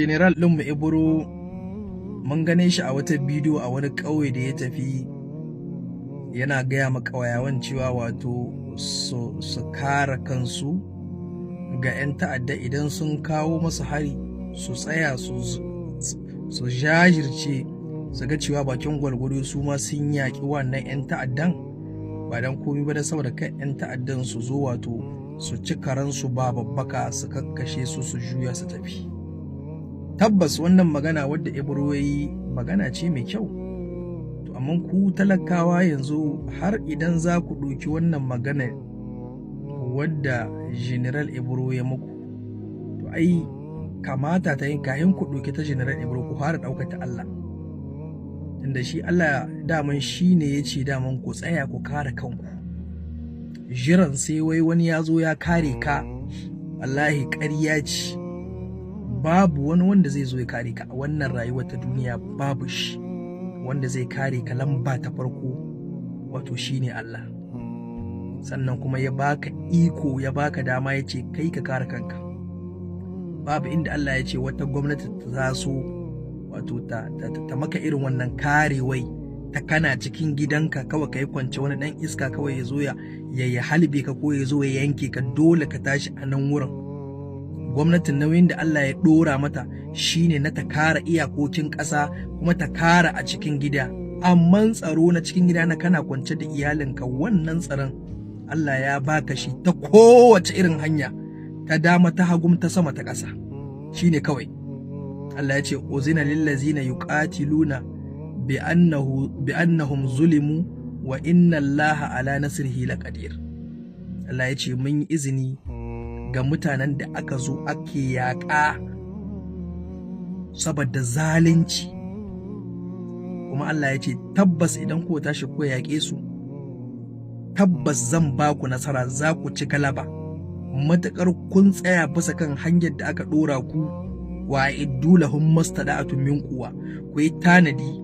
General ɗinmu Ibro mun gane shi a wata bidiyo a wani ƙauye da ya tafi, yana gaya ma ƙauyawan cewa wato su kare kansu ga 'yan ta'adda idan sun kawo masu hari, su tsaya su jajirce su ga cewa bakin gwalgwado su ma sun yaƙi wannan 'yan ta'addan, ba dan komai ba da saboda kan 'yan ta'addan su zo wato su ci karansu ba babbaka, su kakkashe su juya su tafi. Tabbas wannan magana wadda Ibro yayi magana ce mai kyau, to amma ku talakawa yanzu har idan za ku ɗauki wannan magana wadda General Ibro ya muku, to ai kamata ta yin kayan ku ɗauki ta General Ibro ku fara ɗaukar ta Allah, tunda shi Allah daman shi ne ya ce daman ku tsaya ku kare kanku. Jiran sai wai wani ya zo ya kare ka, wallahi ƙarya ce. Babu wani wanda zai zo ya kare ka a wannan rayuwar ta duniya, babu shi. Wanda zai kare ka lamba ta farko wato shine Allah, sannan kuma ya baka iko, ya baka dama, ya ce kai ka kare kanka. Babu inda Allah ya ce wata gwamnati ta so wato ta maka irin wannan karewai ta kana cikin gidanka kawai ka yi kwance wani dan iska kawai ya zo ya halbe ka ko ya zo ya yanke ka, dole ka tashi a nan wurin. Gwamnatin nauyin da Allah ya ɗora mata shine na ta kare iyakokin ƙasa kuma ta kare a cikin gida, amma tsaro na cikin gida na kana kwance da iyalinka, wannan tsaron Allah ya baka shi ta kowace irin hanya, ta dama ta hagum ta sama ta ƙasa, shine kawai. Allah ya ce uzina lillazina yuqatiluna bi annahum zulimu wa inna Allaha ala nasrihi laqadir. Allah ya ce mun yi izini ga mutanen da aka zo ake yaƙa saboda zalunci, kuma Allah ya ce tabbas idan ku tashi ku yaƙe su, tabbas zan ba ku nasara, za ku ci galaba matuƙar kun tsaya bisa kan hanyar da aka ɗora ku. Wa iddu lahum mastada'atun min quwwa, ku yi tanadi,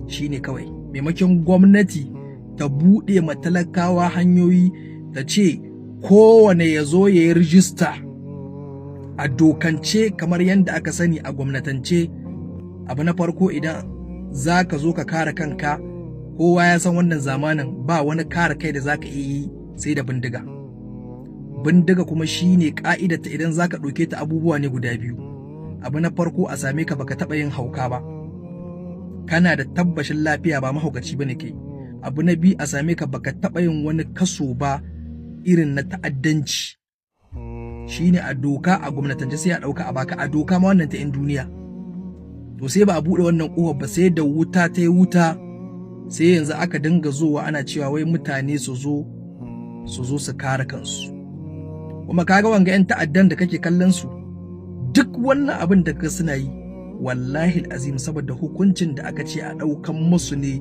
shine kawai. Maimakon gwamnati ta buɗe matalakawa hanyoyi ta ce kowane ya zo ya yi rijista a dokance kamar yadda aka sani a gwamnatance. Abu na farko, idan za ka zo ka kare kanka, kowa ya san wannan zamanin ba wani kare kai da za ka iya yi sai da bindiga. Bindiga kuma shine ka'idarta, idan za ka ɗauke ta abubuwa ne guda biyu. Abu na farko, a same ka baka taɓa yin hauka ba, kana da tabbashin lafiya, ba mahaukaci bane kai. Abu na biyu, a same ka baka taɓa yin wani kaso ba irin na ta'addanci, shine a doka a gwamnatance sai a ɗauka a baka, a doka ma wannan ta 'yan duniya. To sai ba a buɗe wannan ƙofar ba, sai da wuta ta yi wuta, sai yanzu aka dinga zowa ana cewa wai mutane su zo su kare kansu. Kuma kaga wanga 'yan ta'addan da kake kallon su, duk wannan abin da ka suna yi, wallahi azim saboda hukuncin da aka ce a ɗaukan musu ne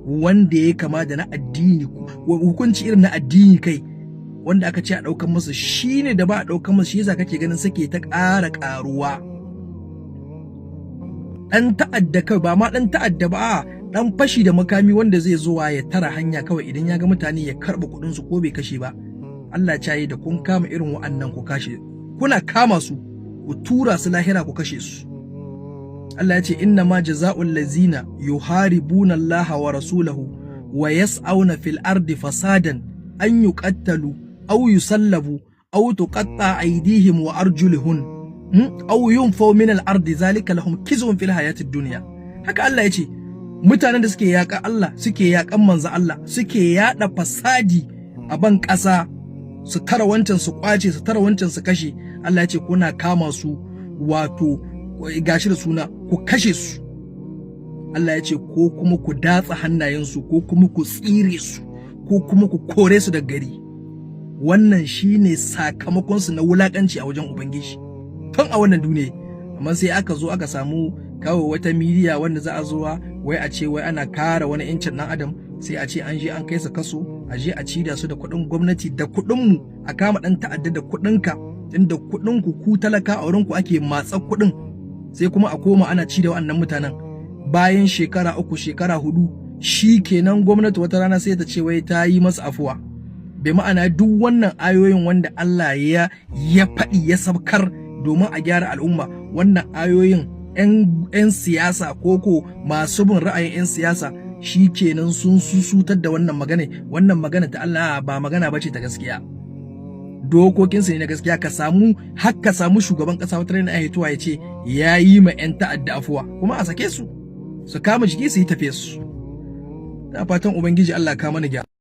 wanda ya kama da na addini, hukunci irin na addini kai, wanda aka ce a ɗaukan musu shine da ba a ɗaukan musu, shi yasa kake ganin suke ta ƙara ƙaruwa. Ɗan ta'adda kai, ba ma ɗan ta'adda ba, ɗan fashi da makami wanda zai zo ya tara hanya kawai, idan ya ga mutane ya karɓa kuɗinsu ko bai kashe ba. Allah ya yi da kun kama irin wa'annan ku kashe, kuna kama su ku tura su lahira ku kashe su. Allah ya ce inna ma jaza'ul lazina yuharibuna Allah wa rasulahu wa yas'auna fil ardi fasadan an yuqattalu aw yusallabu aw tuqatta aydihim wa arjuluhum aw yunfaw min al ardi zalika lahum kizun fil hayatid dunya. Haka Allah ya ce mutanen da suke yaƙa Allah, suke yaƙan manzo Allah, suke yaɗa fasadi a ban ƙasa, su tara wancan su kwace, su tara wancan su kashe. Allah ya ce kuna kama su, wato gashi da suna ku kashe su. Allah ya ce ko kuma ku datsa hannayensu, ko kuma ku tsire su, ko kuma ku kore su daga gari. Wannan shine sakamakon su na wulakanci a wajen Ubangiji tun a wannan duniya. Amma sai aka zo aka samu kawai wata midiya wanda za a zo wai a ce wai ana kare wani yancin dan adam, sai a ce an je an kai su kaso, a je a cida su da kuɗin gwamnati da kuɗin mu, a kama ɗan ta'adda da kuɗinka, inda kuɗin ku talaka a wurin ku ake matsa kuɗin, sai kuma a koma ana ci da wannan mutanen. Bayan shekara 3 shekara 4 shikenan gwamnati wata rana sai ta ce wai ta yi masa afuwa. Bai ma'ana duk wannan ayoyin wanda Allah ya faɗi ya sabkar domin a gyara al'umma, wannan ayoyin 'yan siyasa koko masu bin ra'ayin 'yan siyasa shi kenan sun susutar da wannan magana ta Allah ba magana bace ta gaskiya. Dokokinsa ne na gaskiya ka samu shugaban kasa wata rana ya ya ce ya yi ma 'yan ta'adda afuwa kuma a sake su kama jiki su yi tafiye su. Da fatan ubangiji Allah ka mana gyara.